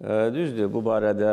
Düzdür, bu barədə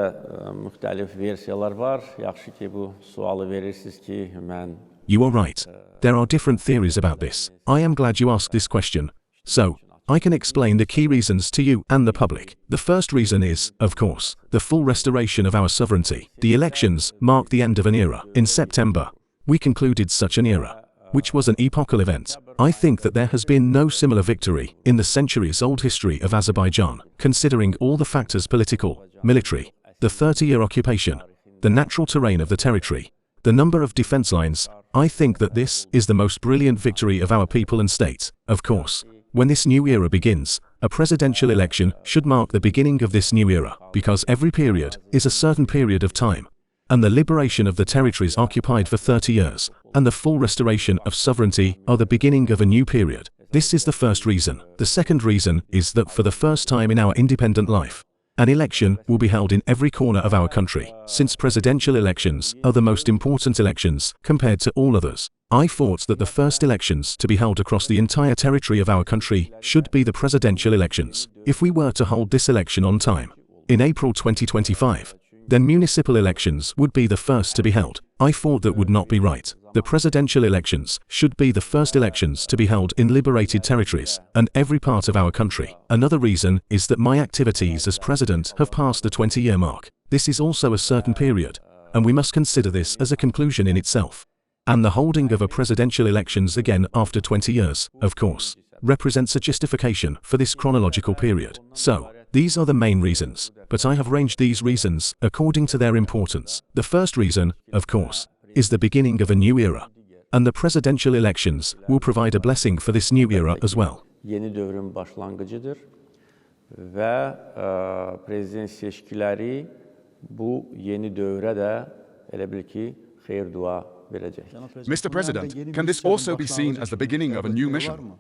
müxtəlif versiyalar var. Yaxşı ki, bu sualı verirsiniz ki, mən You are right. There are different theories about this. I am glad you asked this question. So, I can explain the key reasons to you and the public. The first reason is, of course, the full restoration of our sovereignty. The elections mark the end of an era. In September, we concluded such an era, which was an epochal event. I think that there has been no similar victory in the centuries-old history of Azerbaijan, considering all the factors political, military, the 30-year occupation, the natural terrain of the territory, the number of defense lines. I think that this is the most brilliant victory of our people and state. Of course, when this new era begins, a presidential election should mark the beginning of this new era, because every period is a certain period of time, and the liberation of the territories occupied for 30 years, and the full restoration of sovereignty are the beginning of a new period. This is the first reason. The second reason is that for the first time in our independent life, an election will be held in every corner of our country, since presidential elections are the most important elections compared to all others. I thought that the first elections to be held across the entire territory of our country should be the presidential elections. If we were to hold this election on time, in April 2025, then municipal elections would be the first to be held. I thought that would not be right. The presidential elections should be the first elections to be held in liberated territories and every part of our country. Another reason is that my activities as president have passed the 20-year mark. This is also a certain period, and we must consider this as a conclusion in itself. And the holding of a presidential elections again after 20 years, of course, represents a justification for this chronological period. So, these are the main reasons, but I have ranged these reasons according to their importance. The first reason, of course, is the beginning of a new era, and the presidential elections will provide a blessing for this new era as well. Yeni dövrün başlangıcıdır ve prezident seçkiləri bu yeni dövrə də elə bil ki, xeyir dua verəcək. Mr. President, can this also be seen as the beginning of a new mission?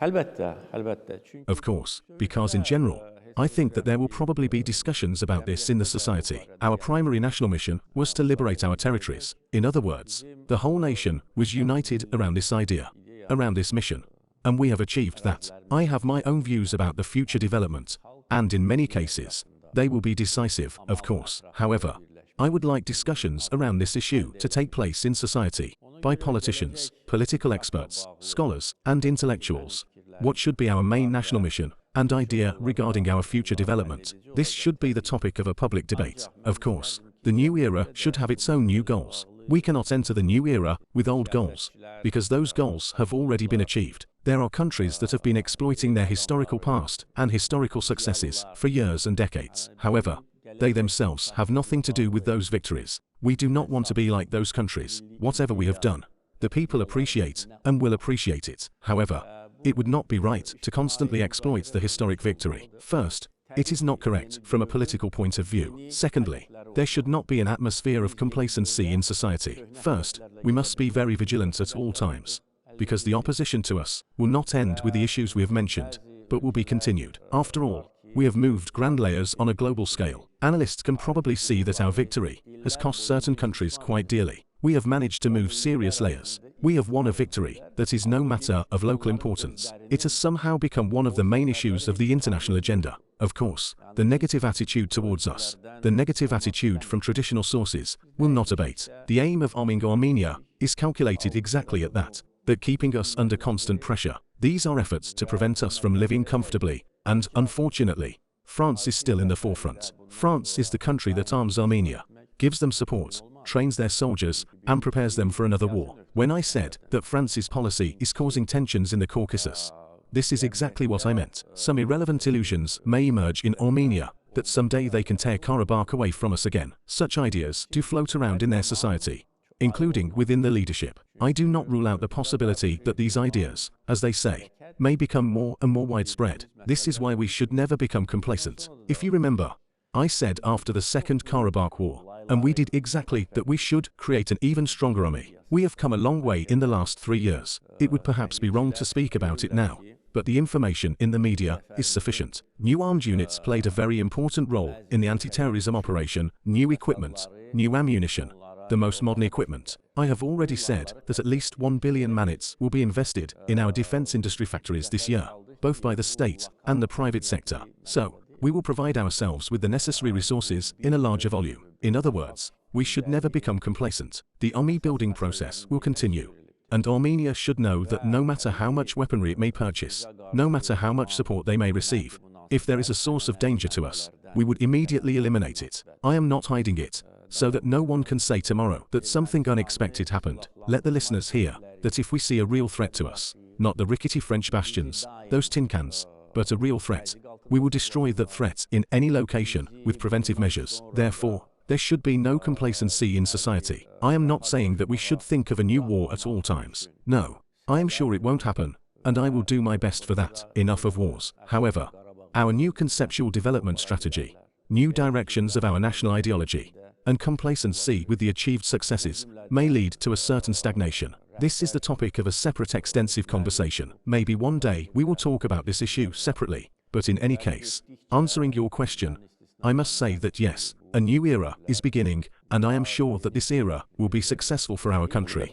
Əlbəttə, əlbəttə. Of course, because in general, I think that there will probably be discussions about this in the society. Our primary national mission was to liberate our territories. In other words, the whole nation was united around this idea, around this mission. And we have achieved that. I have my own views about the future development, and in many cases, they will be decisive, of course. However, I would like discussions around this issue to take place in society, by politicians, political experts, scholars, and intellectuals. What should be our main national mission and idea regarding our future development? This should be the topic of a public debate. Of course, the new era should have its own new goals. We cannot enter the new era with old goals, because those goals have already been achieved. There are countries that have been exploiting their historical past and historical successes for years and decades. However, they themselves have nothing to do with those victories. We do not want to be like those countries. Whatever we have done, the people appreciate and will appreciate it. However, it would not be right to constantly exploit the historic victory. First, it is not correct from a political point of view. Secondly, there should not be an atmosphere of complacency in society. First, we must be very vigilant at all times, because the opposition to us will not end with the issues we have mentioned, but will be continued. After all, we have moved grand layers on a global scale. Analysts can probably see that our victory has cost certain countries quite dearly. We have managed to move serious layers. We have won a victory that is no matter of local importance. It has somehow become one of the main issues of the international agenda. Of course, the negative attitude towards us, the negative attitude from traditional sources, will not abate. The aim of arming Armenia is calculated exactly at that keeping us under constant pressure. These are efforts to prevent us from living comfortably, and unfortunately, France is still in the forefront. France is the country that arms Armenia, gives them support, trains their soldiers, and prepares them for another war. When I said that France's policy is causing tensions in the Caucasus, this is exactly what I meant. Some irrelevant illusions may emerge in Armenia, that someday they can tear Karabakh away from us again. Such ideas do float around in their society, including within the leadership. I do not rule out the possibility that these ideas, as they say, may become more and more widespread. This is why we should never become complacent. If you remember, I said after the Second Karabakh War, and we did exactly that, we should create an even stronger army. We have come a long way in the last 3 years. It would perhaps be wrong to speak about it now, but the information in the media is sufficient. New armed units played a very important role in the anti-terrorism operation, new equipment, new ammunition, the most modern equipment. I have already said that at least 1 billion manats will be invested in our defense industry factories this year, both by the state and the private sector. So, we will provide ourselves with the necessary resources in a larger volume. In other words, we should never become complacent. The army building process will continue. And Armenia should know that no matter how much weaponry it may purchase, no matter how much support they may receive, if there is a source of danger to us, we would immediately eliminate it. I am not hiding it, so that no one can say tomorrow that something unexpected happened. Let the listeners hear that if we see a real threat to us, not the rickety French bastions, those tin cans, but a real threat, we will destroy that threat in any location with preventive measures. Therefore, there should be no complacency in society. I am not saying that we should think of a new war at all times. No, I am sure it won't happen, and I will do my best for that. Enough of wars. However, our new conceptual development strategy, new directions of our national ideology, and complacency with the achieved successes may lead to a certain stagnation. This is the topic of a separate extensive conversation. Maybe one day we will talk about this issue separately, but in any case, answering your question, I must say that yes, a new era is beginning, and I am sure that this era will be successful for our country.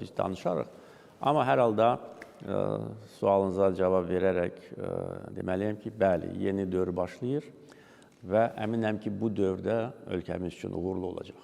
Ama hər halda sualınıza cavab verərək deməliyəm ki, bəli, yeni dövr başlayır və əminəm ki, bu dövrdə ölkəmiz üçün uğurlu olacaq.